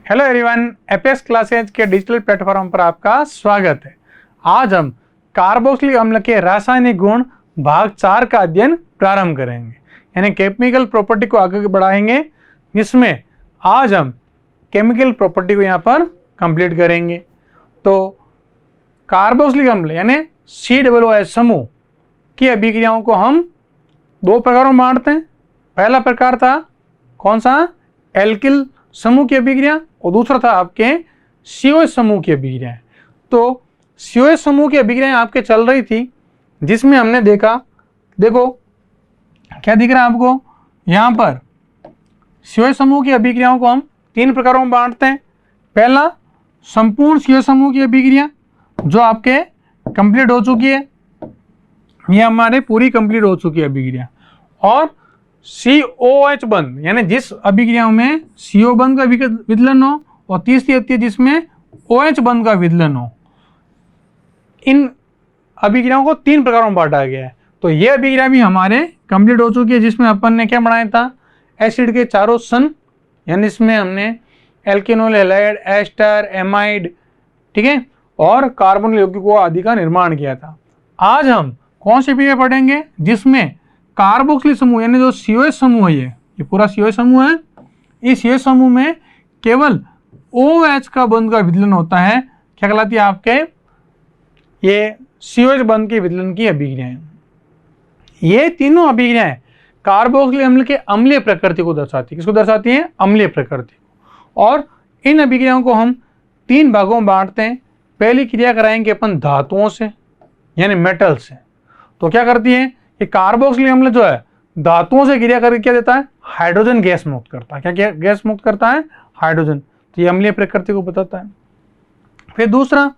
Hello everyone, apex classes के digital platform पर आपका स्वागत है। आज हम कार्बोक्सिलिक अम्ल के रासायनिक गुण भाग 4 का अध्ययन प्रारंभ करेंगे, यानी केमिकल प्रॉपर्टी को आगे बढ़ाएंगे, जिसमें आज हम केमिकल प्रॉपर्टी को यहाँ पर कंप्लीट करेंगे। तो कार्बोक्सिलिक अम्ल यानी COOH समूह की अभिक्रियाओं को हम दो प्रकारों में बांटते हैं। पहला प्रकार था कौन सा? एल्किल समूह की अभिक्रिया, और दूसरा था आपके COH समूह की अभिक्रियाएं। तो COH समूह की अभिक्रियाएं आपके चल रही थी, जिसमें हमने देखा, देखो क्या दिख रहा है आपको यहाँ पर, COH समूह की अभिक्रियाओं को हम तीन प्रकारों में बांटते हैं। पहला संपूर्ण COH समूह की अभिक्रिया जो आपके कंप्लीट हो चुकी है, ये हमारे पूरी कंप्लीट हो चुकी है अभिक्रिया। और COH बंध यानी जिस अभिक्रियाओं में CO बंध का विदलन हो, और तीसरी होती है जिसमें OH बंध का विदलन हो। इन अभिक्रियाओं को तीन प्रकारों में बांटा गया है। तो ये अभिक्रिया भी हमारे कंप्लीट हो चुकी है, जिसमें अपन ने क्या बनाया था? एसिड के चारों सन, यानी इसमें हमने एल्केनोल, हैलाइड, एस्टर, एमाइड, ठीक है, और कार्बन यौगिकों आदि का निर्माण किया था। आज हम कौन सी अभिक्रिया पढ़ेंगे जिसमें कार्बोक्सिलिक समूह यानी जो COH समूह है, ये पूरा COH समूह है, इस COH समूह में केवल OH का बंध का विदलन होता है। क्या कहलाती है आपके? ये COH बंध के विदलन की अभिक्रियाएं। ये तीनों अभिक्रियाएं कार्बोक्सिलिक अम्ल के अम्लीय प्रकृति को दर्शाती है। किसको दर्शाती है? अम्लीय प्रकृति को। और इन अभिक्रियाओं को हम तीन भागों में बांटते हैं। पहली क्रिया कराएंगे अपन धातुओं से, यानी मेटल से। तो क्या करती है कि कार्बोक्सिलिक अम्ल जो है धातुओं से क्रिया करके क्या देता है? हाइड्रोजन गैस मुक्त करता है। क्या गैस मुक्त करता है? हाइड्रोजन। तो ये अम्लीय प्रकृति को बताता है। फिर दूसरा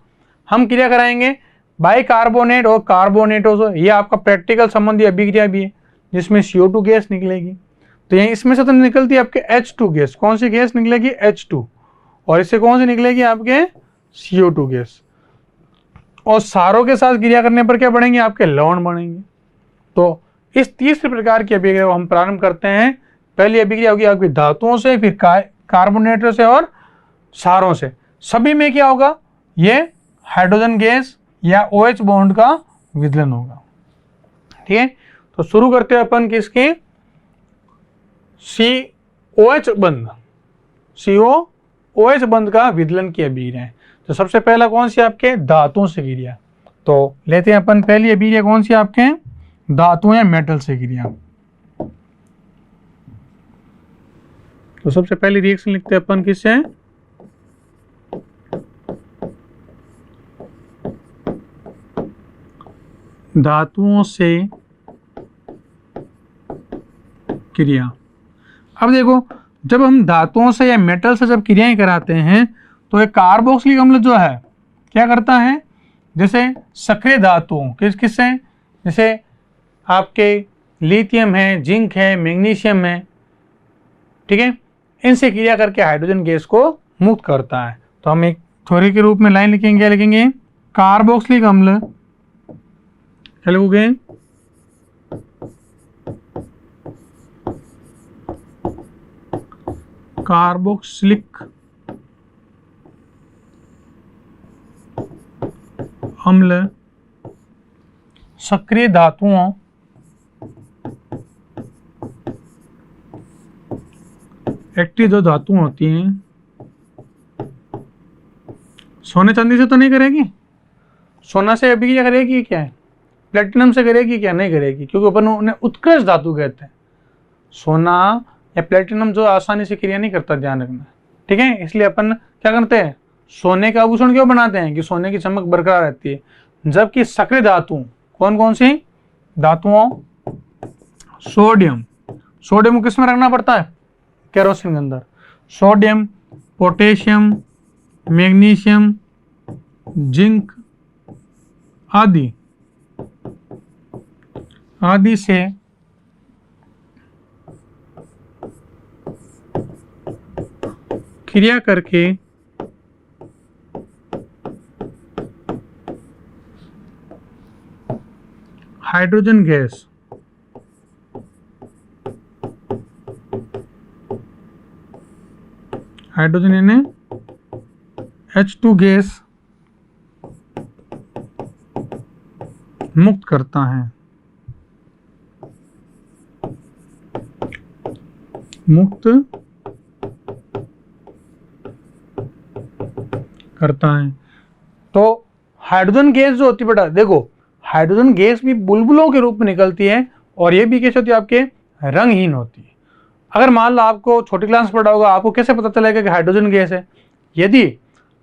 हम क्रिया कराएंगे बाइकार्बोनेट और कार्बोनेटों से। ये आपका प्रैक्टिकल संबंधी अभिक्रिया भी है, जिसमें CO2 गैस निकलेगी। तो ये इसमें से तो निकलती है आपके H2 गैस। कौन सी गैस निकलेगी? H2। और इससे कौन सी निकलेगी? आपके CO2 गैस। और सारों के साथ क्रिया करने पर क्या बढ़ेंगे? आपके लवण बनेंगे। तो इस तीसरे प्रकार की अभिक्रिया को हम प्रारंभ करते हैं। पहली अभिक्रिया होगी आपकी धातुओं से, फिर कार्बोनेटों से और सारों से। सभी में क्या होगा? ये हाइड्रोजन गैस या OH बॉन्ड का विदलन होगा। ठीक है, तो शुरू करते हैं अपन किसके? COH बंध, COOH बंध का विदलन की अभिक्रिया है। तो सबसे पहला कौन सी? आपके धातुओं से क्रिया। तो लेते हैं अपन पहली अभिक्रिया कौन सी? आपके धातुओं या मेटल से क्रिया। तो सबसे पहली रिएक्शन लिखते हैं अपन किससे? धातुओं से क्रिया। अब देखो, जब हम धातुओं से या मेटल से जब क्रियाएं कराते हैं, तो एक कार्बोक्सिलिक अम्ल जो है क्या करता है? जैसे सक्रिय धातुओं किससे? जैसे आपके लिथियम है, जिंक है, मैग्नीशियम है, ठीक है, इनसे क्रिया करके हाइड्रोजन गैस को मुक्त करता है। तो हम एक थ्योरी के रूप में लाइन लिखेंगे। क्या लिखेंगे? कार्बोक्सिलिक अम्ल, क्या लिखोगे? कार्बोक्सिलिक अम्ल सक्रिय धातुओं एक्टिव जो धातु होती हैं, सोने चांदी से तो नहीं करेगी। सोना से अभिक्रिया करेगी क्या है? प्लेटिनम से करेगी क्या? नहीं करेगी, क्योंकि अपन उन्हें उत्कृष्ट धातु कहते हैं। सोना या प्लेटिनम जो आसानी से क्रिया नहीं करता, ध्यान रखना, ठीक है। इसलिए अपन क्या करते हैं? सोने का आभूषण क्यों बनाते हैं? कि सोने की चमक बरकरार रहती है। जबकि सक्रिय धातु कौन कौन सी धातुओं? सोडियम। सोडियम को किस में रखना पड़ता है? केरोसिन के अंदर। सोडियम, पोटेशियम, मैग्नीशियम, जिंक आदि से क्रिया करके हाइड्रोजन गैस हाइड्रोजन यानी H2 गैस मुक्त करता है, मुक्त करता है। तो हाइड्रोजन गैस जो होती है बेटा, देखो हाइड्रोजन गैस भी बुलबुलों के रूप में निकलती है और ये भी कैसे होती है आपके, रंगहीन होती है। अगर मान लो आपको छोटी क्लास पढ़ा होगा, आपको कैसे पता चलेगा कि हाइड्रोजन गैस है? यदि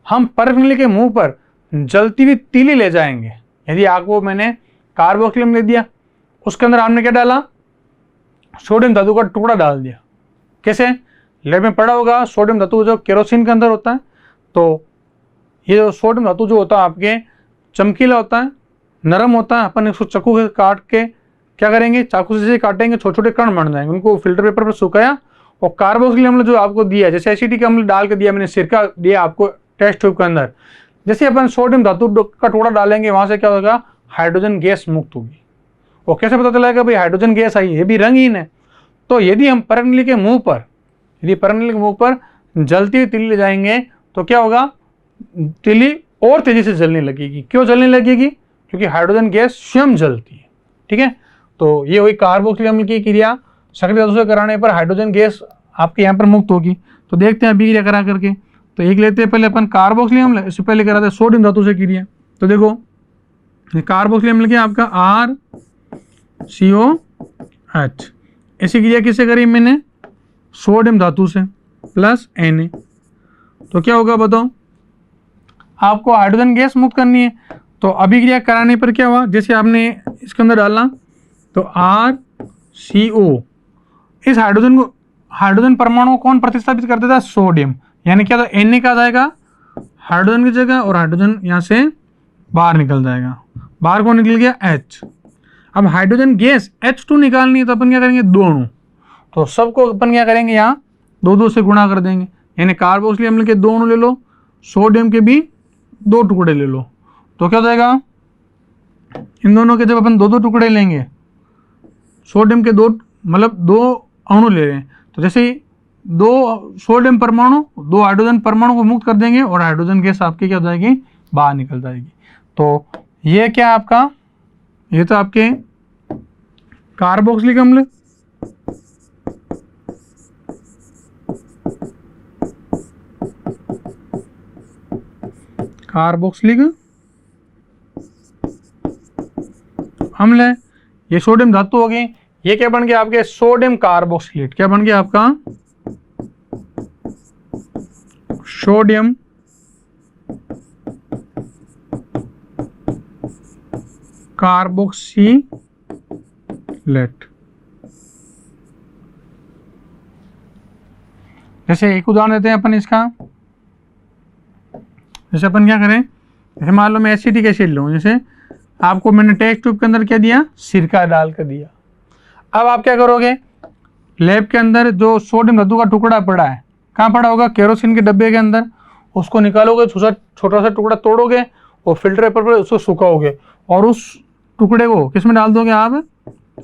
हम परफिंगली के मुंह पर जलती हुई तीली ले जाएंगे, यदि आपको मैंने कार्बोक्सिलियम ले दिया, उसके अंदर आपने क्या डाला, सोडियम धातु का टुकड़ा डाल दिया। कैसे? लैब में पढ़ा होगा, सोडियम धातु जो केरोसिन के अंदर होता है, तो ये जो सोडियम धातु जो होता है आपके चमकीला होता है, नरम होता है। अपन इसको चाकू से काट के क्या करेंगे, चाकू से काटेंगे, छोटे छोटे कण बन जाएंगे, उनको फिल्टर पेपर पर सुखाया और कार्बोक्सिलिक अम्ल जो आपको दिया, जैसे एसिटिक अम्ल डाल के दिया मैंने, सिरका दिया आपको टेस्ट ट्यूब के अंदर, जैसे अपन सोडियम धातु का टुकड़ा डालेंगे, वहां से क्या होगा, हाइड्रोजन गैस मुक्त होगी। और कैसे पता चलेगा भाई हाइड्रोजन गैस आई, ये भी रंगहीन है। तो यदि हम परनली के मुंह पर, यदि परनली के मुंह पर जलती हुई तिल्ली ले जाएंगे तो क्या होगा, तिल्ली और तेजी से जलने लगेगी। क्यों जलने लगेगी? क्योंकि हाइड्रोजन गैस स्वयं जलती है। ठीक है, तो ये हुई कार्बोक्सिलिक अम्ल की क्रिया। सक्रिय धातु से कराने पर हाइड्रोजन गैस आपके यहाँ पर मुक्त होगी। तो देखते हैं अभिक्रिया करा करके। तो एक लेते हैं पहले अपन कार्बोक्सिलिक अम्ल, इससे पहले कराते हैं सोडियम धातु से क्रिया। तो देखो कार्बोक्सिलिक अम्ल क्या आपका RCOH, ऐसी क्रिया किससे करी मैंने, सोडियम धातु से प्लस Na। तो क्या होगा बताओ, आपको हाइड्रोजन गैस मुक्त करनी है। तो अभिक्रिया कराने पर क्या हुआ, जैसे आपने इसके अंदर डाला तो RCO, इस हाइड्रोजन परमाणु को कौन प्रतिस्थापित कर देता है, सोडियम। यानी क्या, तो Na का जाएगा हाइड्रोजन की जगह और हाइड्रोजन यहाँ से बाहर निकल जाएगा। बाहर कौन निकल गया, H। अब हाइड्रोजन गैस H2 निकालनी है तो अपन क्या करेंगे, 2 अणु, तो सबको अपन क्या करेंगे, यहाँ 2 से गुणा कर देंगे। यानी कार्बोक्सिलिक अम्ल के 2 अणु ले लो, सोडियम के भी 2 टुकड़े ले लो। तो क्या हो जाएगा, इन दोनों के जब अपन 2 टुकड़े लेंगे, सोडियम के 2 मतलब 2 अणु ले रहे हैं, तो जैसे ही 2 सोडियम परमाणु 2 हाइड्रोजन परमाणु को मुक्त कर देंगे और हाइड्रोजन गैस आपकी क्या हो जाएगी, बाहर निकल जाएगी। तो ये क्या आपका, ये तो आपके कार्बोक्सिलिक अम्ल, कार्बोक्सिलिक अम्ल है, ये सोडियम धातु हो गई। ये क्या बन गया आपके, सोडियम कार्बोक्सिलेट। क्या बन गया आपका, सोडियम कार्बोक्सिलेट। जैसे एक उदाहरण देते हैं अपन इसका, जैसे अपन क्या करें, जैसे मान लो मैं एसिटिक एसिड लूँ, जैसे आपको मैंने टेस्ट ट्यूब के अंदर क्या दिया, सिरका डाल कर दिया। अब आप क्या करोगे, लैब के अंदर जो सोडियम धातु का टुकड़ा पड़ा है, कहाँ पड़ा होगा, केरोसिन के डब्बे के अंदर, उसको निकालोगे, छोटा सा टुकड़ा तोड़ोगे और फिल्टर पेपर पर उसको सुखाओगे और उस टुकड़े को किस में डाल दोगे आप,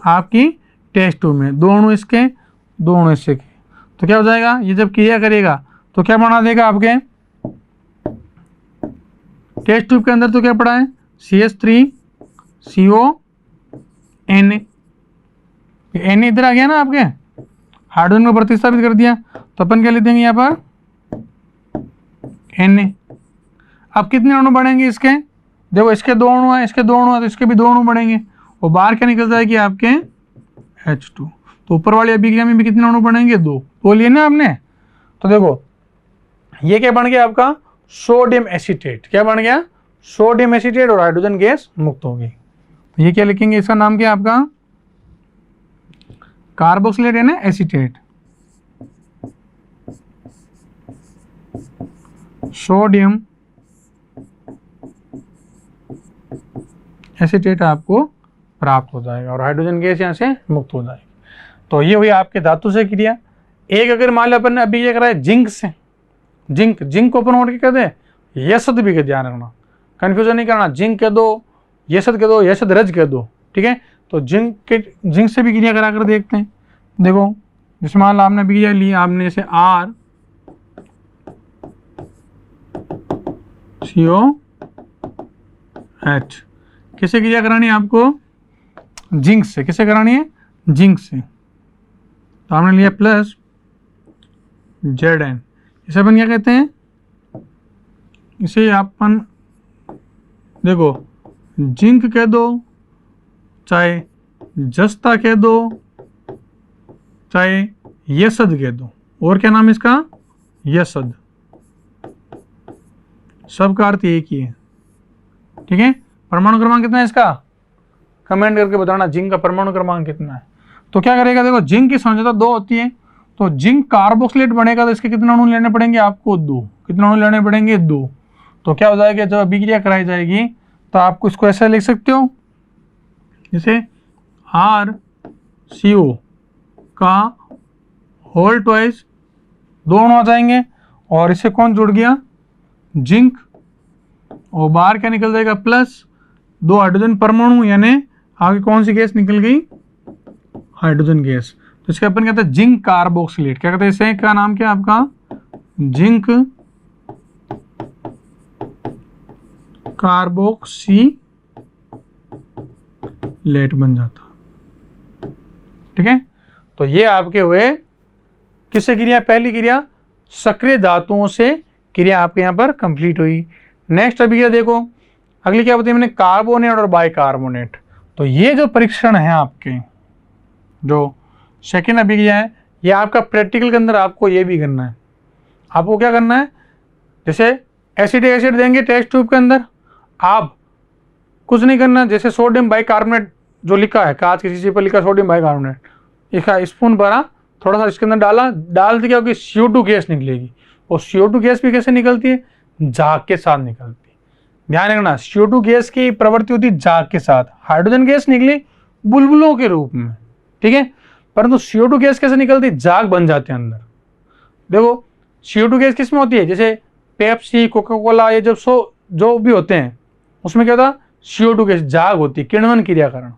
आपकी टेस्ट ट्यूब में। 2 अणु इसके, 2 अणु इसके, तो क्या हो जाएगा, ये जब क्रिया करेगा तो क्या बना देगा आपके टेस्ट ट्यूब के अंदर, तो क्या पड़ा है, CH3CO Na। Na इधर आ गया ना आपके, हाइड्रोजन को प्रतिस्थापित कर दिया, तो अपन क्या लिख देंगे यहाँ पर Na। अब कितने अणु बढ़ेंगे इसके, देखो इसके 2 अणु है, इसके 2 अणु है, तो इसके भी 2 अणु बढ़ेंगे और बाहर क्या निकल जाएगी आपके H2। तो ऊपर वाली अभिक्रिया में भी कितने अणु बढ़ेंगे, 2 लिए ना आपने। तो देखो ये क्या बन गया आपका, सोडियम एसीटेट। क्या बन गया, सोडियम एसीटेट, और हाइड्रोजन गैस मुक्त हो गई। ये क्या लिखेंगे, इसका नाम क्या आपका, कार्बोक्सिलेट है ना, एसीटेट, सोडियम एसीटेट आपको प्राप्त हो जाएगा और हाइड्रोजन गैस यहाँ से मुक्त हो जाएगी। तो ये हुई आपके धातु से क्रिया। एक अगर मान लो अपन ने अभी ये करा है जिंक से, जिंक को अपन और क्या कहते हैं, यसद भी का ध्यान रखना, कंफ्यूजन नहीं करना, जिंक कह दो, यसद कह दो, यसद रज कह दो। ठीक है, तो जिंक से भी क्रिया करा कर देखते हैं। देखो जैसे मान लो आपने क्रिया ली, आपने जैसे COH। किससे क्रिया करानी है आपको? जिंक से। किससे करानी है? जिंक से। तो हमने लिया प्लस Zn। इसे अपन क्या कहते हैं? इसे अपन देखो जिंक कह दो, चाहे जस्ता कह दो, चाहे यसद कह दो। और क्या नाम है इसका? यसद। सबका अर्थ एक ही है। ठीक है। परमाणु क्रमांक कितना है इसका? कमेंट करके बताना जिंक का परमाणु क्रमांक कितना है। तो क्या करेगा, देखो जिंक की सांद्रता 2 होती है, तो जिंक कार्बोक्सिलेट बनेगा तो इसके कितने अणु लेने पड़ेंगे आपको? 2। कितने अणु लेने पड़ेंगे? 2। तो क्या हो जाएगा, जब अभिक्रिया कराई जाएगी तो आपको इसको ऐसे लिख सकते हो, जैसे RCO का होल ट्वाइस 2 अणु आ जाएंगे, और इससे कौन जुड़ गया? जिंक। और बाहर क्या निकल जाएगा? प्लस 2 हाइड्रोजन परमाणु, यानी आगे कौन सी गैस निकल गई? Hydrogen gas. तो इसके अपन कहते हैं जिंक कार्बोक्सिलेट। क्या कहते हैं इसे? क्या नाम क्या आपका? जिंक कार्बोक्सिलेट बन जाता। ठीक है। तो ये आपके हुए किससे क्रिया? पहली क्रिया सक्रिय धातुओं से क्रिया आपके यहाँ पर कंप्लीट हुई। नेक्स्ट अभिक्रिया देखो, अगली क्या बताई मैंने? कार्बोनेट और बाइकार्बोनेट। तो ये जो परीक्षण है आपके, जो सेकेंड अभिक्रिया है, ये आपका प्रैक्टिकल के अंदर आपको ये भी करना है। आपको क्या करना है, जैसे एसिटिक एसिड देंगे टेस्ट ट्यूब के अंदर, आप कुछ नहीं करना, जैसे सोडियम बाइकार्बोनेट जो लिखा है, कांच की शीशी पर लिखा सोडियम बाइकार्बोनेट, इसका स्पून भरा, थोड़ा सा इसके अंदर डाल क्या होगी? CO2 गैस निकलेगी। और CO2 गैस भी कैसे निकलती है? झाग के साथ निकलती है। ध्यान रखना, CO2 गैस की प्रवृत्ति होती है झाग के साथ। हाइड्रोजन गैस निकली बुलबुलों के रूप में, ठीक है, परंतु CO2 गैस कैसे निकलती? झाग बन जाते हैं अंदर। देखो CO2 गैस किस में होती है? जैसे पेप्सी, कोका कोला, ये जब जो भी होते हैं उसमें क्या होता? CO2 गैस झाग होती है, किण्वन क्रिया कारण।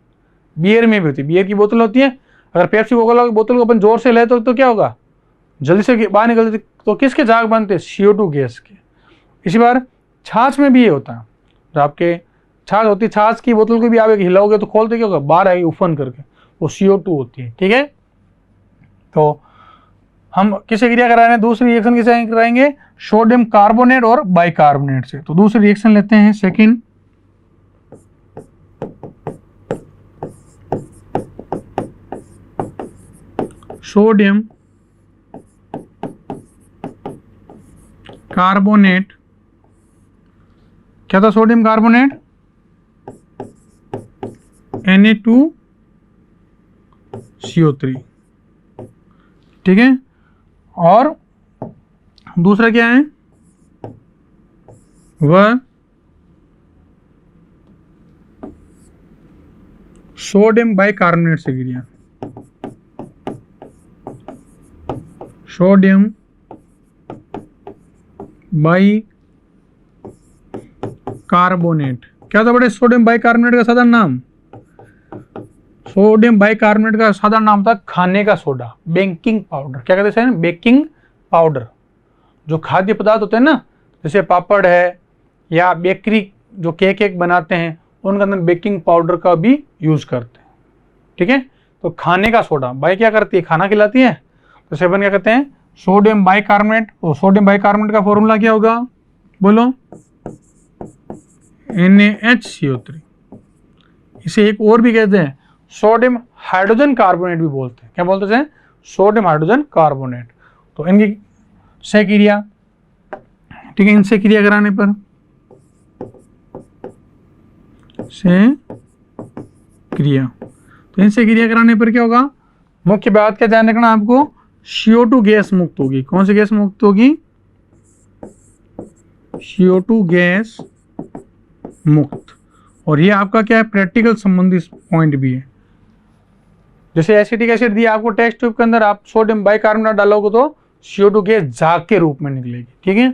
बियर में भी होती है, बियर की बोतल होती है, अगर पेप्सी कोका कोला की बोतल को अपन जोर से ले तो क्या होगा? जल्दी से बाहर निकलती। तो किसके झाग बनते? CO2 गैस के। इसी बार छाछ में भी ये होता है, जो आपके छाछ होती है, छाछ की बोतल को भी आप हिलाओगे तो खोलते क्या होगा? बाहर आएगी उफन करके, वो CO2 होती है। ठीक है। तो हम किसे क्रिया करा रहे हैं? दूसरी रिएक्शन किसे कराएंगे? सोडियम कार्बोनेट और बाइकार्बोनेट से। तो दूसरी रिएक्शन लेते हैं, सेकंड। Sodium carbonate. क्या था सोडियम कार्बोनेट? Na2CO3। ठीक है। और दूसरा क्या है? वह सोडियम बाइकार्बोनेट से क्रिया। Sodium bicarbonate. क्या था बड़े? सोडियम बाइकार्बोनेट का साधारण नाम, सोडियम बाइकार्बोनेट का साधारण नाम था खाने का सोडा, बेकिंग पाउडर। क्या कहते हैं? Baking powder. जो खाद्य पदार्थ होते हैं ना, जैसे पापड़ है या बेकरी जो केक बनाते हैं, उनके अंदर बेकिंग पाउडर का भी यूज करते हैं। ठीक है। तो खाने का सोडा, बाई क्या करती है? खाना खिलाती है। तो सेवन क्या कहते हैं? Sodium bicarbonate. तो सोडियम बाइकार्बोनेट का फॉर्मूला क्या होगा? बोलो। NaHCO3। इसे एक और भी कहते हैं सोडियम हाइड्रोजन कार्बोनेट भी बोलते हैं। क्या बोलते हैं? Sodium hydrogen carbonate. तो इनकी से क्रिया, ठीक है, इनसे क्रिया कराने पर से क्रिया, तो इनसे क्रिया कराने पर क्या होगा? मुख्य बात क्या ध्यान रखना आपको? CO2 गैस मुक्त होगी। कौन सी गैस मुक्त होगी? CO2 गैस मुक्त। और ये आपका क्या है? प्रैक्टिकल संबंधी पॉइंट भी है। जैसे एसिटिक एसिड दिया आपको टेस्ट ट्यूब के अंदर, आप सोडियम बाइकार्बोनेट डालोगे तो CO2 गैस झाग के रूप में निकलेगी। ठीक है।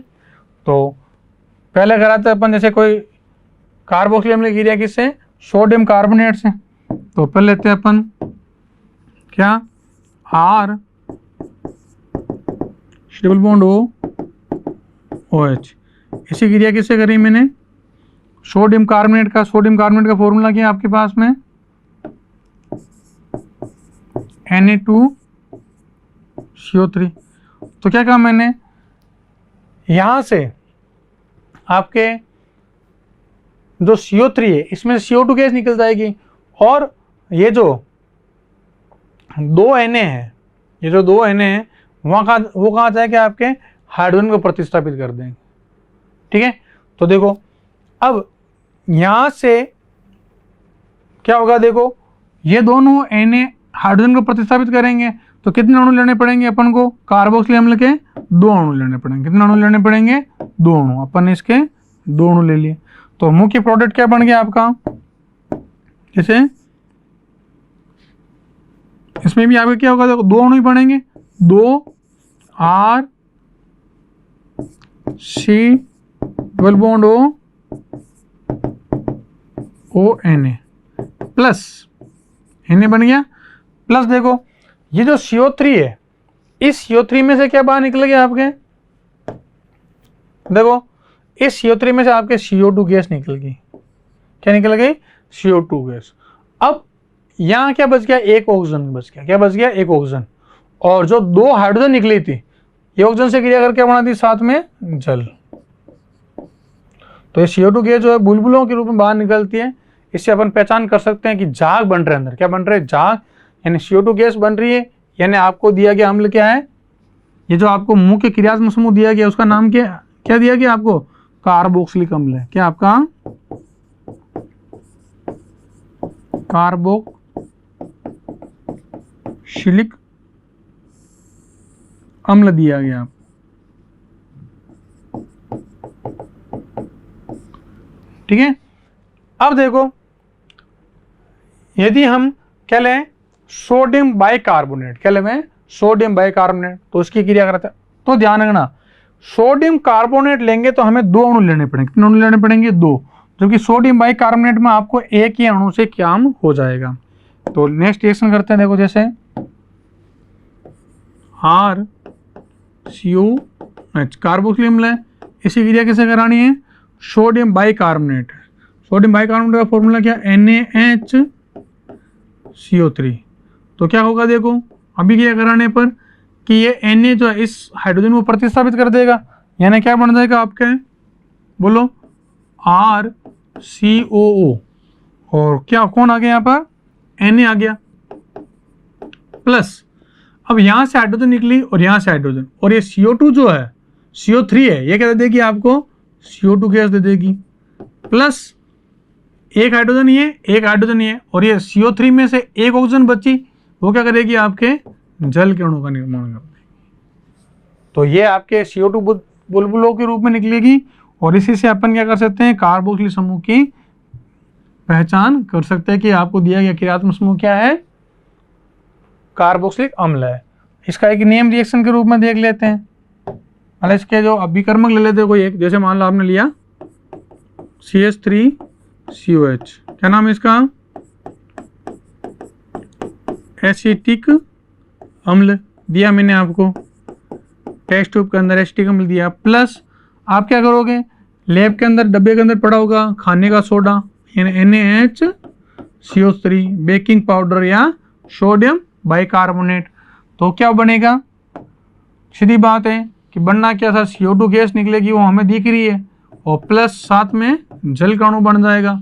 तो पहले कराते अपन, जैसे कोई कार्बोक्सिलिक अम्ल की क्रिया किससे? सोडियम कार्बोनेट से। तो पहले लेते हैं अपन क्या? R triple bond OH। इसी क्रिया किससे करी मैंने, सोडियम कार्बोनेट का फॉर्मूला क्या है आपके पास में, Na2CO3। तो क्या कहा मैंने, यहां से आपके जो CO3 है इसमें CO2 गैस निकल जाएगी, और ये जो 2 Na है, वो कहाँ जाएगा, आपके हाइड्रोजन को प्रतिस्थापित कर देंगे। ठीक है, तो देखो अब यहां से क्या होगा, देखो ये दोनों Na हाइड्रोजन को प्रतिस्थापित करेंगे तो कितने अणु लेने पड़ेंगे अपन को, कार्बोक्सिलिक अम्ल के 2 अणु लेने पड़ेंगे। कितने अणु लेने पड़ेंगे, 2 अणु। अपन ने इसके 2 अणु ले लिए, तो मुख्य प्रोडक्ट क्या बन गया आपका, जैसे इसमें भी आपका क्या होगा, देखो 2 अणु ही बनेंगे, 2RC double bond ONA plus Na बन गया, प्लस देखो ये जो CO3 है, इस CO3 में से क्या बाहर निकल गया आपके, देखो इस CO3 में से आपके CO2 गैस निकल गई। क्या निकल गई, CO2 गैस। अब यहाँ क्या बच गया, एक ऑक्सीजन बच गया। क्या बच गया, एक ऑक्सीजन। और जो 2 हाइड्रोजन निकली थी, ये ऑक्सीजन से क्रिया करके बना दी साथ में जल। तो ये CO2 गैस जो है बुलबुलों के रूप में बाहर निकलती है। इससे अपन पहचान कर सकते हैं कि झाग बन रहे हैं अंदर। क्या बन रहे हैं, झाग, यानी CO2 गैस बन रही है। यानी आपको दिया गया अम्ल क्या है, ये जो आपको मुख्य क्रियात्मक समूह दिया गया उसका नाम क्या दिया गया आपको, कार्बोक्सिलिक अम्ल है। क्या आपका कार्बोक्सिलिक अम्ल दिया गया आपको। ठीक है, अब देखो यदि हम क्या लें, सोडियम बाइकार्बोनेट, क्या लें, सोडियम बाइकार्बोनेट, तो उसकी क्रिया करते हैं। तो ध्यान रखना, सोडियम कार्बोनेट लेंगे तो हमें 2 अणु लेने पड़ेंगे। कितने अणु लेने पड़ेंगे, 2, जबकि सोडियम बाइकार्बोनेट में आपको एक ही अणु से काम हो जाएगा। तो नेक्स्ट रिएक्शन करते हैं, देखो जैसे RCOH कार्बोक्सिलिक अम्ल है, इसी क्रिया कैसे करानी है, सोडियम बाइकार्बोनेट। सोडियम बाइकार्बोनेट का फॉर्मूला क्या, NaHCO3। तो क्या होगा, देखो अभी क्या कराने पर कि ये Na जो है इस हाइड्रोजन को प्रतिस्थापित कर देगा, यानी क्या बन जाएगा आपके, बोलो RCOO, और क्या कौन आ गया यहाँ पर, Na आ गया, प्लस अब यहाँ से हाइड्रोजन निकली और यहाँ से हाइड्रोजन, और ये CO2 जो है, CO3 है, ये क्या दे देगी आपको, CO2 गैस दे देगी, प्लस एक हाइड्रोजन ये, और ये CO3 में से एक ऑक्सीजन बची, वो क्या करेगी, आपके जल के अणु का निर्माण कर देगी। तो ये आपके CO2 बुलबुलों के रूप में निकलेगी, और इसी से अपन क्या कर सकते हैं, कार्बोक्सिलिक समूह की पहचान कर सकते हैं कि आपको दिया गया क्रियात्मक समूह क्या है, कार्बोक्सिलिक अम्ल है। इसका एक नेम रिएक्शन के रूप में देख लेते हैं। मतलब इसके जो अभिकर्मक ले लेते हैं कोई एक, जैसे मान लो आपने लिया CH3COH, क्या नाम है इसका, एसिटिक अम्ल दिया मैंने आपको, टेस्ट ट्यूब के अंदर एसिटिक अम्ल दिया, प्लस आप क्या करोगे, लैब के अंदर डब्बे के अंदर पड़ा होगा खाने का सोडा, यानी NaHCO3, बेकिंग पाउडर या सोडियम बाइकार्बोनेट। तो क्या बनेगा, सीधी बात है कि बनना क्या था, CO2 गैस निकलेगी, वो हमें दिख रही है, और प्लस साथ में जल का अणु बन जाएगा।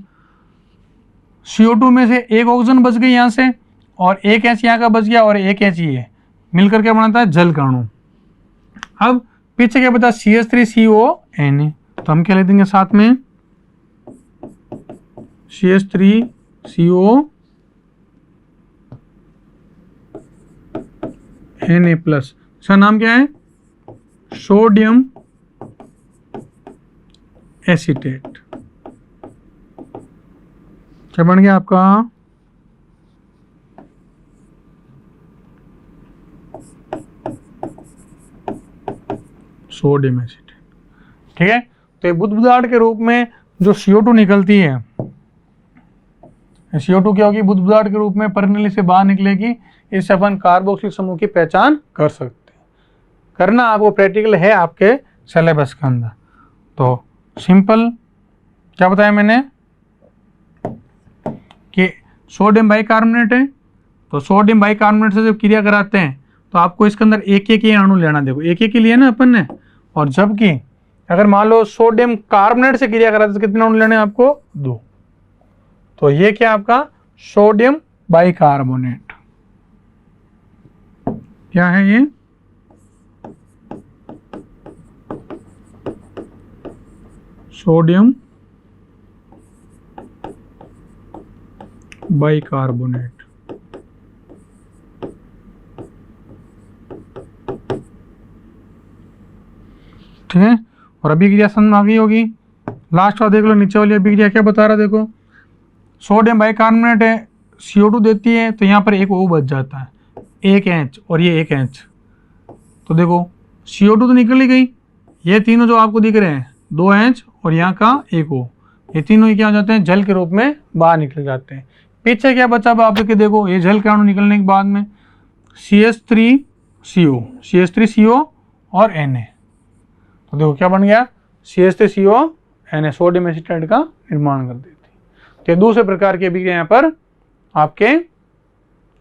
CO2 में से एक ऑक्सीजन बच गई यहाँ से, और एक एच यहाँ का बच गया, और एक एच ये मिलकर क्या बनाता है, जल का अणु। अब पीछे क्या बता, CH3CONA, तो हम क्या ले देंगे साथ में, CH3CONA प्लस, इसका नाम क्या है, सोडियम एसीटेट। क्या बन गया आपका, सोडियम एसीटेट। ठीक है, तो ये बुद्ध के रूप में जो CO2 निकलती है, CO2 क्या होगी, बुद्ध के रूप में परिनली से बाहर निकलेगी। इससे अपन कार्बोक्सिलिक समूह की पहचान कर सकते हैं। करना आपको प्रैक्टिकल है आपके सिलेबस के अंदर। तो सिंपल क्या बताया मैंने कि सोडियम बाइकार्बोनेट है, तो सोडियम बाइकार्बोनेट से जब क्रिया कराते हैं तो आपको इसके अंदर एक एक ही अणु लेना। देखो एक एक ही लिया ना अपन ने, और जबकि अगर मान लो सोडियम कार्बोनेट से क्रिया कराते तो कितने अणु लेने आपको? 2। तो ये क्या आपका सोडियम बाइकार्बोनेट क्या है? ये सोडियम बाइकार्बोनेट। ठीक है, और अभिक्रिया समझ में आ गई होगी। लास्ट वाला देख लो, नीचे वाली अभिक्रिया क्या बता रहा है। देखो सोडियम बाइकार्बोनेट है, CO2 देती है, तो यहाँ पर एक O बच जाता है, एक H और ये एक H। तो देखो CO2 तो निकल ही गई, ये तीनों जो आपको दिख रहे हैं 2 H और यहाँ का एक O, ये तीनों ही क्या हो जाते हैं? जल के रूप में बाहर निकल जाते हैं। पीछे क्या बचा अब आप देखो, ये जल के अणु निकलने के बाद में CH3CO, CH3CO और Na। तो देखो क्या बन गया? CH3CO Na, सोडियम एसीटेट का निर्माण कर देती है। तो दूसरे प्रकार की अभिक्रिया यहाँ पर आपके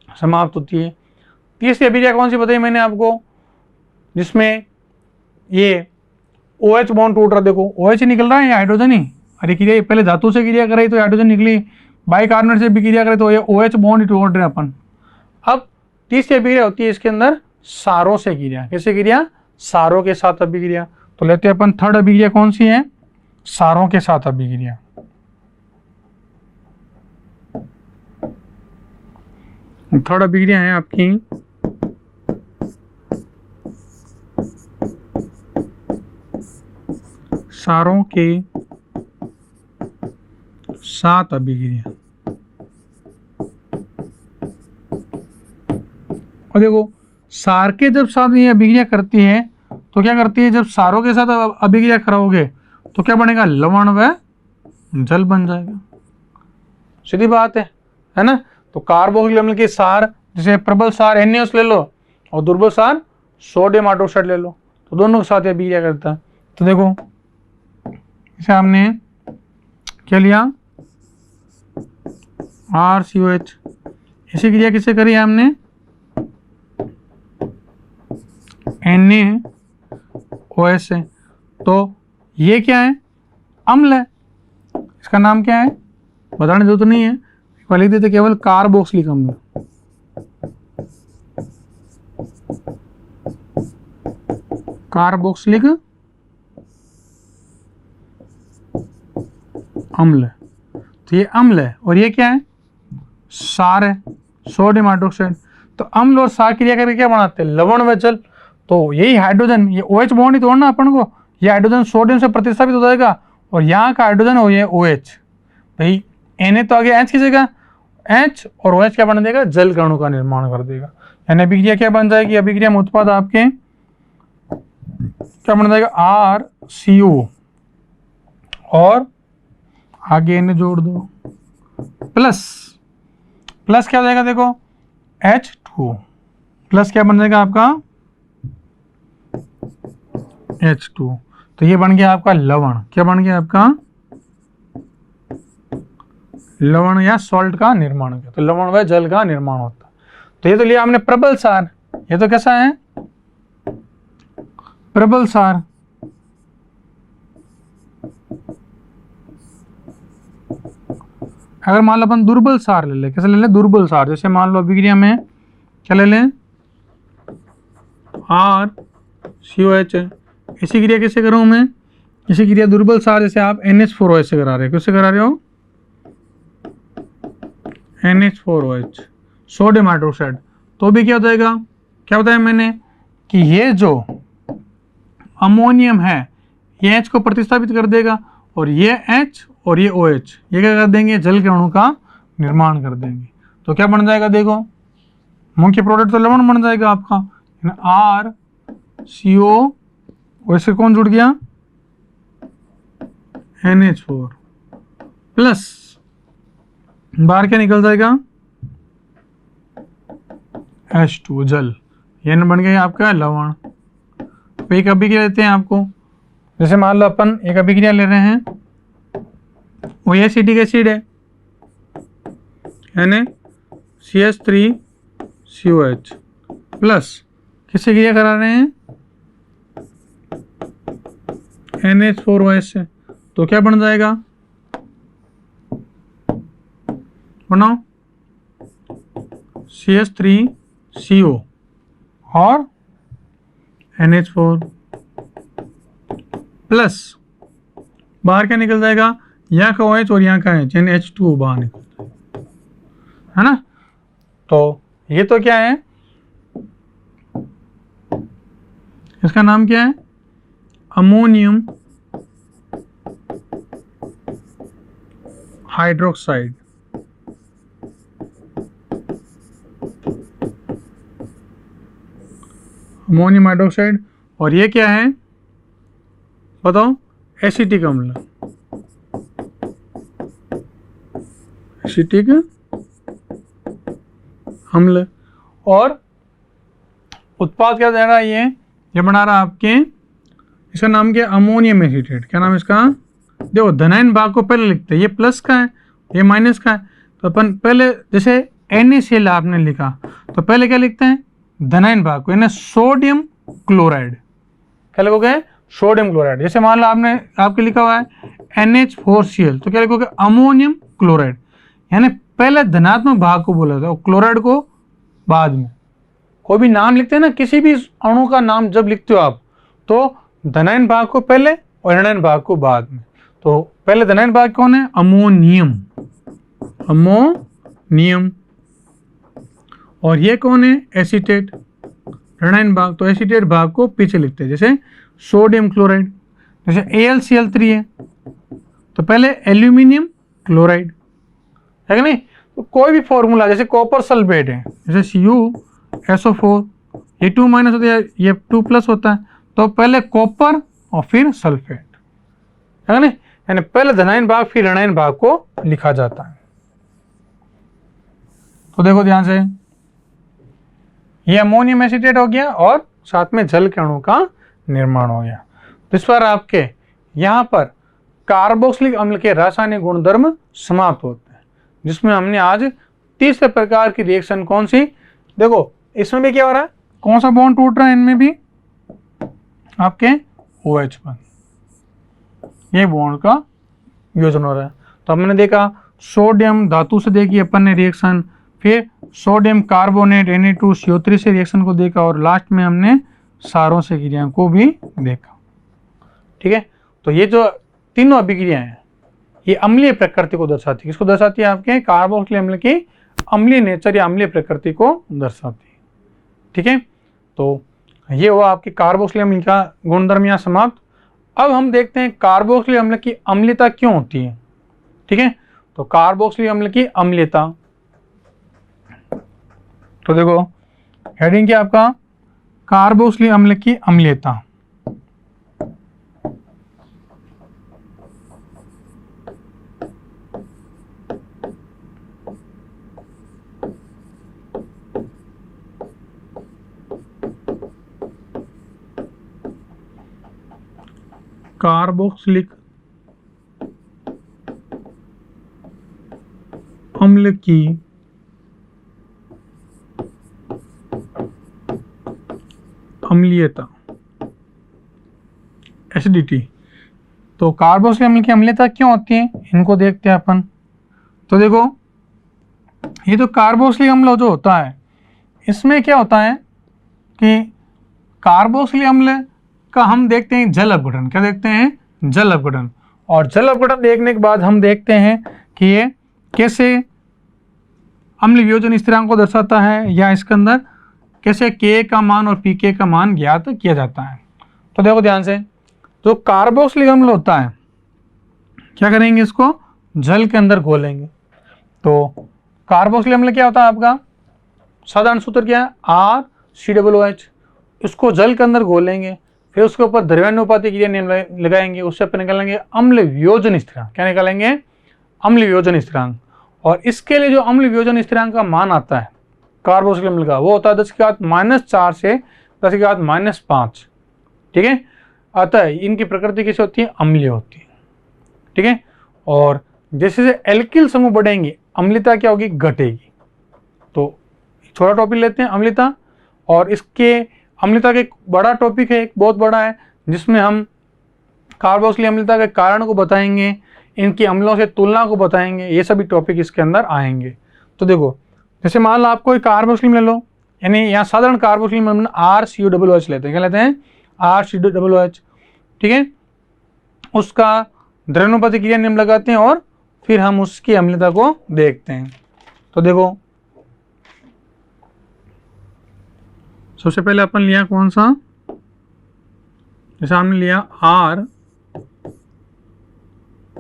समाप्त होती है। तीसरी अभिक्रिया कौन सी बताई मैंने आपको, जिसमें ये OH बॉन्ड टूट रहा। देखो OH निकल रहा है या हाइड्रोजन ही? अरे क्रिया पहले धातु से क्रिया कराई तो हाइड्रोजन निकली, बाइकार्बोनेट से भी क्रिया करे तो ये OH बॉन्ड ही टूट रहे अपन। अब तीसरी अभिक्रिया होती है इसके अंदर सारों से क्रिया। कैसे क्रिया? सारों के साथ अभिक्रिया। तो लेते हैं अपन थर्ड अभिक्रिया कौन सी है? सारों के साथ अभिक्रिया। थर्ड अभिक्रिया है आपकी सारों के सात अभिक्रिया। और देखो सार के जब साथ ये अभिक्रिया करती है तो क्या करती है? जब सारों के साथ अभिक्रिया कराओगे तो क्या बनेगा? लवण व जल बन जाएगा। सीधी बात है ना? तो कार्बोक्सिलिक अम्ल के सार, जैसे प्रबल सार NaOH ले लो और दुर्बल सार सोडियम हाइड्रोक्साइड ले लो, तो दोनों के साथ अभिक्रिया करता है। तो देखो इसे हमने क्या लिया? RCOH। इसी क्रिया किससे करी है हमने? NaOH से। तो ये क्या है? अम्ल है। इसका नाम क्या है? बताने की जरूरत नहीं है, लिख देते केवल कार्बोक्सिलिक अम्ल। कार्बोक्सिलिक अम्ल। तो ये अम्ल है और ये क्या है? सार है, सोडियम हाइड्रोक्साइड। तो अम्ल और सार क्रिया करके क्या बनाते हैं? लवण व जल। तो यही हाइड्रोजन, ये OH बॉन्ड ही तोड़ना अपन को, ये हाइड्रोजन सोडियम से प्रतिस्थापित हो जाएगा और यहाँ का हाइड्रोजन हो ये OH। भाई Na तो आगे H की जगह H और OH क्या बना देगा? जल कणों का निर्माण कर देगा। यानी अभिक्रिया क्या बन जाएगी? अभिक्रिया में उत्पाद आपके क्या बन जाएगा? RCO और आगे Na जोड़ दो प्लस क्या हो जाएगा? देखो H2 प्लस क्या बन जाएगा आपका? H2। तो ये बन गया आपका लवण। क्या बन गया आपका? लवण या सॉल्ट का निर्माण होता है। तो लवण व जल का निर्माण होता है। तो ये तो लिया हमने प्रबल सार। ये तो कैसा है? प्रबल सार। अगर मान लो अपन दुर्बल सार ले ले, कैसे ले ले? दुर्बल सार। जैसे मान लो अभिक्रिया में क्या ले लें? RCOH। इसी क्रिया कैसे करूं मैं? इसी क्रिया दुर्बल सार जैसे आप NH4OH से करा रहे हो। किससे करा रहे हो? NH4OH, sodium hydroxide. तो भी क्या हो जाएगा? क्या बताया मैंने कि ये जो अमोनियम है ये H को प्रतिस्थापित कर देगा और ये H और ये OH ये क्या कर देंगे? जल के अणु का निर्माण कर देंगे। तो क्या बन जाएगा? देखो मुख्य प्रोडक्ट तो लवण बन जाएगा आपका। RCO वैसे कौन जुड़ गया? NH4 प्लस बाहर क्या निकल जाएगा? H2 जल। ये बन गया आपका लवण। एक अभिक्रिया देते हैं आपको जैसे मान लो अपन एक अभिक्रिया ले रहे हैं, वो एसिटिक एसिड है NaCH3COH प्लस किससे क्रिया करा रहे हैं, NH4OH से। तो क्या बन जाएगा, बनाओ, CH3CO और NH4 प्लस बाहर क्या निकल जाएगा, यहाँ का OH और यहाँ का H NH2 बाहर निकल जाएगा, है ना। तो ये तो क्या है, इसका नाम क्या है, अमोनियम हाइड्रोक्साइड। Ammonium hydroxide. और ये क्या है बताओ, एसिटिक अम्ल। एसिटिक अम्ल। और उत्पाद क्या दे रहा है, ये बना रहा है आपके, इसका नाम क्या, अमोनियम एसीटेट। क्या नाम है इसका, देखो धनायन भाग को पहले लिखते हैं, ये प्लस का है, ये माइनस का है। तो अपन पहले जैसे NaCl आपने लिखा, तो पहले क्या लिखते हैं, धनायन भाग को, यानी सोडियम क्लोराइड। क्या लिखोगे, सोडियम क्लोराइड। जैसे मान लो आपने आपके लिखा हुआ है NH4Cl, तो क्या लिखोगे, अमोनियम क्लोराइड। यानी पहले धनात्मक भाग को बोला था और क्लोराइड को बाद में। कोई भी नाम लिखते हैं ना, किसी भी अणु का नाम जब लिखते हो आप, तो धनायन भाग को पहले और ऋणायन भाग को बाद में। तो पहले धनायन भाग कौन है, अमोनियम। अमोनियम। और ये कौन है, एसीटेट, ऋणायन भाग। तो एसीटेट भाग को पीछे लिखते हैं, जैसे सोडियम क्लोराइड। जैसे AlCl3 है, तो पहले एल्यूमिनियम क्लोराइड, है कि नहीं। तो कोई भी फॉर्मूला, जैसे कॉपर सल्फेट है, जैसे CuSO4, ये 2 माइनस होता है, ये 2 प्लस होता है। तो पहले कॉपर और फिर सल्फेट, है ना। यानी पहले धनायन भाग फिर ऋणायन भाग को लिखा जाता है। तो देखो ध्यान से, ये अमोनियम एसीटेट हो गया और साथ में जल के अणु का निर्माण हो गया। तो इस बार आपके यहाँ पर कार्बोक्सिलिक अम्ल के रासायनिक गुणधर्म समाप्त होते हैं, जिसमें हमने आज तीसरे प्रकार की रिएक्शन कौन सी, देखो इसमें भी क्या हो रहा है, कौन सा बॉन्ड टूट रहा है, इनमें भी आपके OH बन, ये बॉन्ड का वियोजन हो रहा है। तो हमने देखा सोडियम धातु से देखी अपन ने रिएक्शन, फिर सोडियम कार्बोनेट Na2CO3 से रिएक्शन को देखा, और लास्ट में हमने सारों से क्रिया को भी देखा। ठीक है। तो ये जो तीनों अभिक्रियाएं हैं, ये अम्लीय प्रकृति को दर्शाती है। किसको दर्शाती है, आपके कार्बोक्सिलिक अम्ल की अम्लीय नेचर या अम्लीय प्रकृति को दर्शाती है। ठीक है। तो ये हुआ आपकी कार्बोक्सिलिक अम्ल का गुणधर्म यहाँ समाप्त। अब हम देखते हैं कार्बोक्सिलिक अम्ल की अम्लीयता क्यों होती है। ठीक है। तो कार्बोक्सिलिक अम्ल की अम्लीयता, तो देखो हेडिंग क्या आपका, कार्बोक्सिलिक अम्ल की अम्लीयता। कार्बोक्सिलिक अम्ल की अम्लीयता, एसिडिटी। तो कार्बोक्सिलिक अम्ल की अम्लीयता क्यों होती है, इनको देखते हैं अपन। तो देखो ये तो कार्बोक्सिलिक अम्ल जो होता है, इसमें क्या होता है कि कार्बोक्सिलिक अम्ल का हम देखते हैं जल अपघटन। क्या देखते हैं, जल अपघटन। और जल अपघटन देखने के बाद हम देखते हैं कि ये कैसे अम्ल वियोजन स्थिरांक को दर्शाता है, या इसके अंदर कैसे Ka का मान और Pk का मान ज्ञात किया जाता है। तो देखो ध्यान से, जो कार्बोक्सिलिक अम्ल होता है, क्या करेंगे, इसको जल के अंदर घोलेंगे। तो कार्बोक्सिलिक अम्ल क्या होता है आपका, साधारण सूत्र क्या है, RCOOH। इसको जल के अंदर घोलेंगे, फिर उसके ऊपर द्रव्यानुपाती क्रिया लगाएंगे, उससे अपन निकालेंगे अम्ल वियोजन स्थिरांक। क्या निकालेंगे, अम्ल वियोजन स्थिरांक। और इसके लिए जो अम्ल वियोजन स्थिरांक का मान आता है कार्बोक्सिलिक अम्ल का, वो होता है 10⁻⁻4 से 10⁻5। ठीक है। अतः इनकी प्रकृति कैसे होती है, अम्लीय होती है। ठीक है, और जैसे जैसे एल्किल समूह बढ़ेंगे अम्लता क्या होगी, घटेगी। तो छोटा टॉपिक लेते हैं अम्लता, और इसके अम्लता का एक बड़ा टॉपिक है, एक बहुत बड़ा है, जिसमें हम कार्बोक्सिलिक अम्लता के कारण को बताएंगे, इनकी अम्लों से तुलना को बताएंगे, ये सभी टॉपिक इसके अंदर आएंगे। तो देखो, जैसे मान लो आपको एक कार्बोक्सिलिक ले लो, यानी यहाँ साधारण कार्बोक्सिलिक अम्ल RCOOH लेते हैं, क्या लेते हैं, RCOOH। ठीक है, उसका द्रव्यानुपातिक क्रिया नियम लगाते हैं और फिर हम उसकी अम्लता को देखते हैं। तो देखो, सबसे पहले अपन लिया कौन सा, जैसे हमने लिया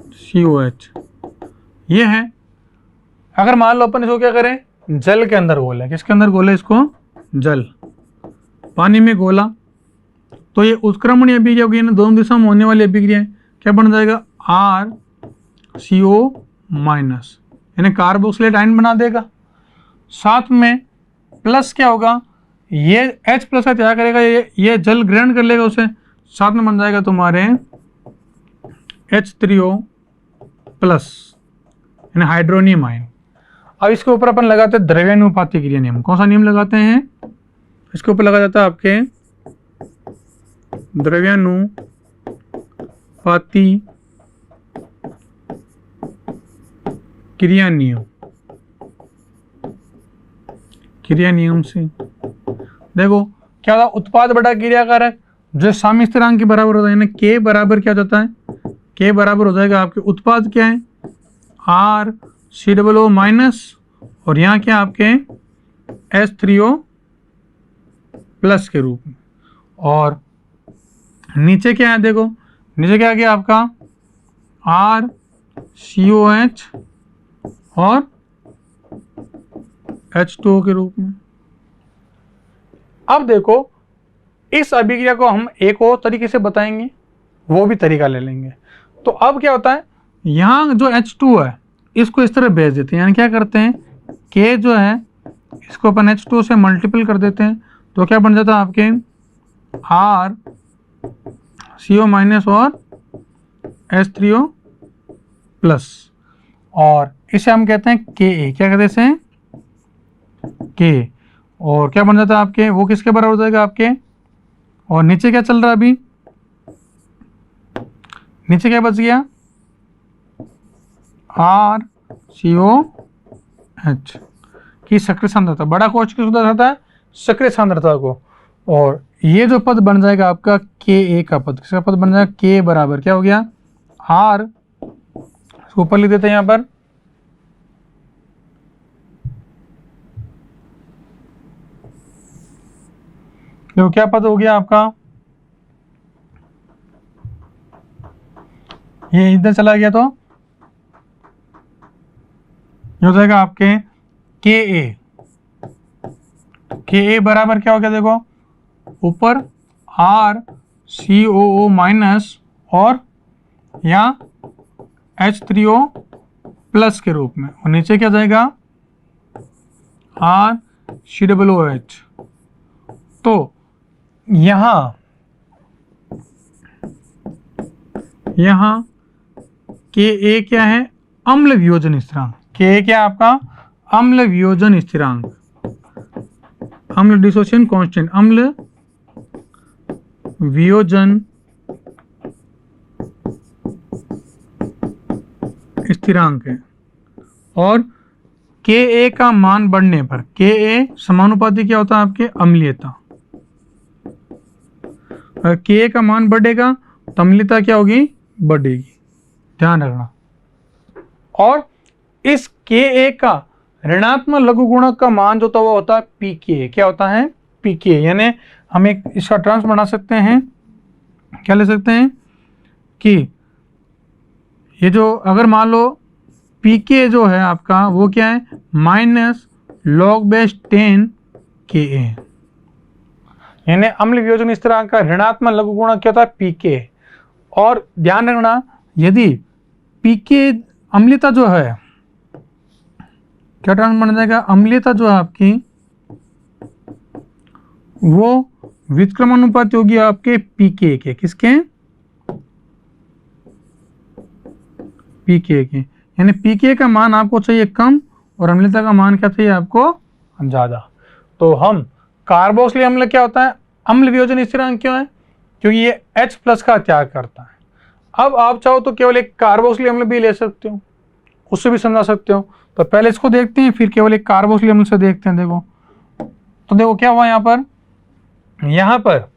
RCOH, ये है। अगर मान लो अपन इसको क्या करें, जल के अंदर घोले, किसके अंदर घोले इसको, जल, पानी में घोला, तो ये उत्क्रमणीय अभिक्रिया होगी, दोनों दिशा में होने वाली अभिक्रिया है, क्या बन जाएगा, RCO-, यानी कार्बोक्सिलेट आयन बना देगा। साथ में प्लस क्या होगा, ये H प्लस का त्याग करेगा, ये जल ग्रहण कर लेगा उसे, साथ में बन जाएगा तुम्हारे H3O+, यानी हाइड्रोनियम आयन। अब इसके ऊपर अपन लगाते हैं द्रव्यानुपातिक क्रिया नियम। कौन सा नियम लगाते हैं, इसके ऊपर लगा जाता है आपके द्रव्यानुपातिक क्रिया नियम से। देखो क्या होता है, उत्पाद बटा क्रिया कारक जो साम्य स्थिरांक के बराबर होता है, यानी K बराबर क्या हो जाता है, K बराबर हो जाएगा आपके उत्पाद क्या है, RCOO- और यहाँ क्या आपके H3O+ के रूप में, और नीचे क्या है, देखो नीचे क्या आ गया आपका RCOH और H2O के रूप में। अब देखो, इस अभिक्रिया को हम एक और तरीके से बताएंगे, वो भी तरीका ले लेंगे। तो अब क्या होता है, यहाँ जो H2 है इसको इस तरह भेज देते हैं, यानी क्या करते हैं, K जो है इसको अपन H2 से मल्टीपल कर देते हैं, तो क्या बन जाता है आपके RCO- और H3O+, और इसे हम कहते हैं Ka, क्या कहते हैं इसे, K, और क्या बन जाता है आपके, वो किसके बराबर हो जाएगा आपके, और नीचे क्या चल रहा है अभी, नीचे क्या बच गया, RCOH की सक्रिय सांद्रता, बड़ा कोश किसको दर्शाता है, सक्रिय सांद्रता को, और ये जो पद बन जाएगा आपका Ka का पद, किसका पद बन जाएगा, K बराबर क्या हो गया, R, ऊपर लिख देते हैं यहाँ पर, देखो क्या पद हो गया आपका, ये इधर चला गया, तो ये हो जाएगा आपके Ka बराबर क्या हो गया, देखो ऊपर RCOO- और यहाँ H3O+ के रूप में, और नीचे क्या जाएगा RCOOH। तो यहाँ Ka क्या है, अम्ल वियोजन स्थिरांक, Ka क्या है आपका, अम्ल वियोजन स्थिरांक, अम्ल डिसोसिएशन कांस्टेंट, अम्ल वियोजन स्थिरांक है। और Ka का मान बढ़ने पर, Ka समानुपाती क्या होता है आपके, अम्लीयता, अगर Ka का मान बढ़ेगा तो अम्लीयता क्या होगी, बढ़ेगी, ध्यान रखना। और इस Ka का ऋणात्मक लघु गुणक का मान जो होता है Pk, क्या होता है, Pk, यानी हम एक इसका टर्म्स बना सकते हैं, क्या ले सकते हैं कि ये जो अगर मान लो Pk जो है आपका वो क्या है, -log-10 Ka, यानी अम्ल वियोजन स्थिरांक का ऋणात्मक लघु गुणक क्या होता है, Pk। और ध्यान रखना, यदि Pk अम्लीयता जो है, क्या टर्म बन जाएगा, अम्लीयता जो है आपकी वो व्युत्क्रमानुपाती होगी आपके पीके के, किसके? पीके के, यानी पीके का मान आपको चाहिए कम और अम्लता का मान क्या चाहिए आपको? ज्यादा। तो हम कार्बोक्सिलिक अम्ल क्या होता है? अम्ल वियोजन स्थिरांक क्यों है? क्योंकि ये H+ का त्याग करता है। अब आप चाहो तो केवल एक कार्बोक्सिलिक अम्ल भी ले सकते हो, उससे भी समझा सकते हो। तो पहले इसको देखते हैं, फिर केवल एक कार्बोक्सिलिक अम्ल से देखते हैं। देखो तो देखो क्या हुआ यहाँ पर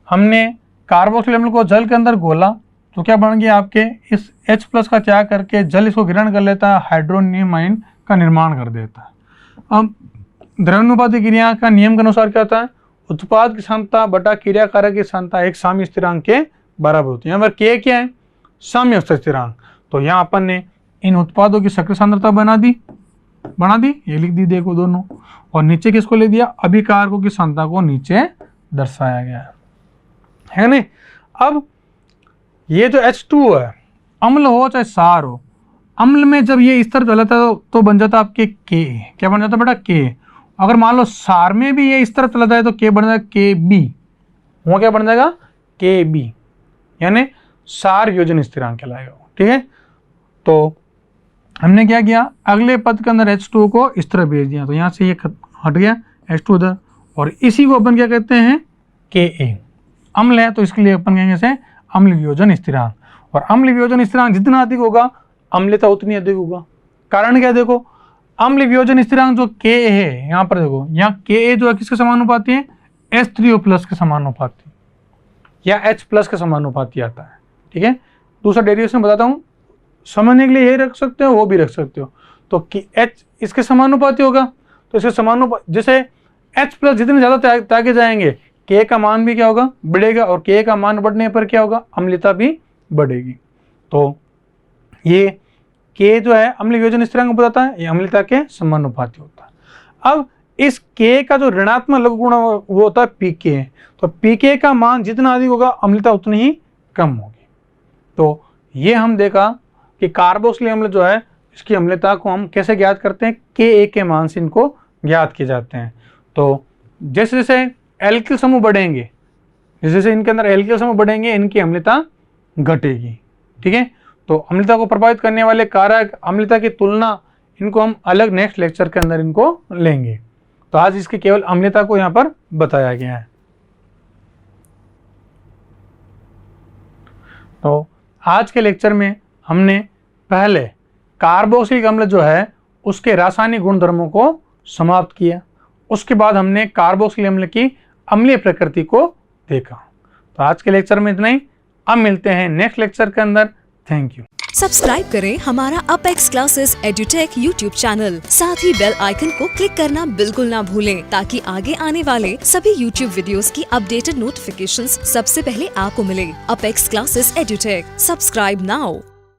हमने कार्बोक्सिलिक अम्ल को जल के अंदर घोला, तो क्या बन गया आपके? इस H+ का त्याग करके जल इसको ग्रहण कर लेता है, हाइड्रोनियम आयन का निर्माण कर देता है। अब द्रव्यानुपाती क्रिया का नियम के अनुसार क्या होता है? उत्पाद की क्षमता बटा क्रिया कारक की क्षमता एक साम्य स्थिरांक के बराबर होती है। यहाँ पर K क्या है? साम्य स्थिरांक। तो यहाँ अपन ने इन उत्पादों की सक्रिय सांद्रता बना दी, ये लिख दी देखो दोनों, और नीचे किसको ले दिया? अभिकारकों की सांद्रता को नीचे दर्शाया गया है नहीं। अब ये जो H2O है, अम्ल हो चाहे क्षार हो, अम्ल में जब ये इस तरह चला था तो बन जाता आपके K। क्या बन जाता बेटा? K। अगर मान लो क्षार में भी ये इस तरह चला जाए तो K बन जाएगा Kb। वो क्या बन जाएगा? Kb, यानी क्षार वियोजन स्थिरांक कहलाएगा। ठीक है, तो हमने क्या किया? अगले पद के अंदर H2O को इस तरह भेज दिया, तो यहाँ से ये हट गया H2 उधर, और इसी को अपन क्या कहते हैं? Ka। अम्ल है तो इसके लिए अपन कहेंगे इसे अम्ल वियोजन स्थिरांक। और अम्ल वियोजन स्थिरांक जितना अधिक होगा अम्लता उतनी अधिक होगा। कारण क्या? देखो अम्ल वियोजन स्थिरांक जो Ka है, यहाँ पर देखो, यहाँ Ka जो है किसके समानुपाती है? H3O+ के समानुपाती या H+ के समानुपाती आता है। ठीक है, दूसरा डेरिवेशन बताता हूँ, समझने के लिए ये रख सकते हो, वो भी रख सकते हो। तो H इसके समानुपाती होगा, तो इसके समानुपाती, जैसे H+ जितने ज़्यादा त्यागे जाएंगे K का मान भी क्या होगा? बढ़ेगा, और K का मान बढ़ने पर क्या होगा? अम्लता भी बढ़ेगी। तो ये K जो है अम्ल वियोजन स्थिरांक बताता है, ये अम्लता के समानुपाती होता है। अब इस K का जो ऋणात्मक लघु गुण वो होता है Pk। तो Pk का मान जितना अधिक होगा अम्लता उतनी ही कम होगी। तो ये हम देखा कि कार्बोक्सिलिक अम्ल जो है इसकी अम्लता को हम कैसे ज्ञात करते हैं? Ka के मान से इनको ज्ञात किए जाते हैं। तो जैसे जैसे एल्किल समूह बढ़ेंगे, जैसे इनके अंदर एल्किल समूह बढ़ेंगे, इनकी अम्लता घटेगी। ठीक है, तो अम्लता को प्रभावित करने वाले कारक, अम्लता की तुलना, इनको हम अलग नेक्स्ट लेक्चर के अंदर इनको लेंगे। तो आज इसकी केवल अम्लता को यहाँ पर बताया गया है। तो आज के लेक्चर में हमने पहले कार्बोक्सिलिक अम्ल जो है उसके रासायनिक गुणधर्मों को समाप्त किया, उसके बाद हमने कार्बोक्सिलिक अम्ल की अम्लीय प्रकृति को देखा। तो आज के लेक्चर में इतना ही, अब मिलते हैं नेक्स्ट लेक्चर के अंदर। Thank you. सब्सक्राइब करें हमारा Apex classes Edutech YouTube channel, साथ ही बेल आइकन को क्लिक करना बिल्कुल ना भूलें, ताकि आगे आने वाले सभी यूट्यूब वीडियोस की अपडेटेड नोटिफिकेशंस सबसे पहले आपको मिले। Apex classes Edutech, subscribe now.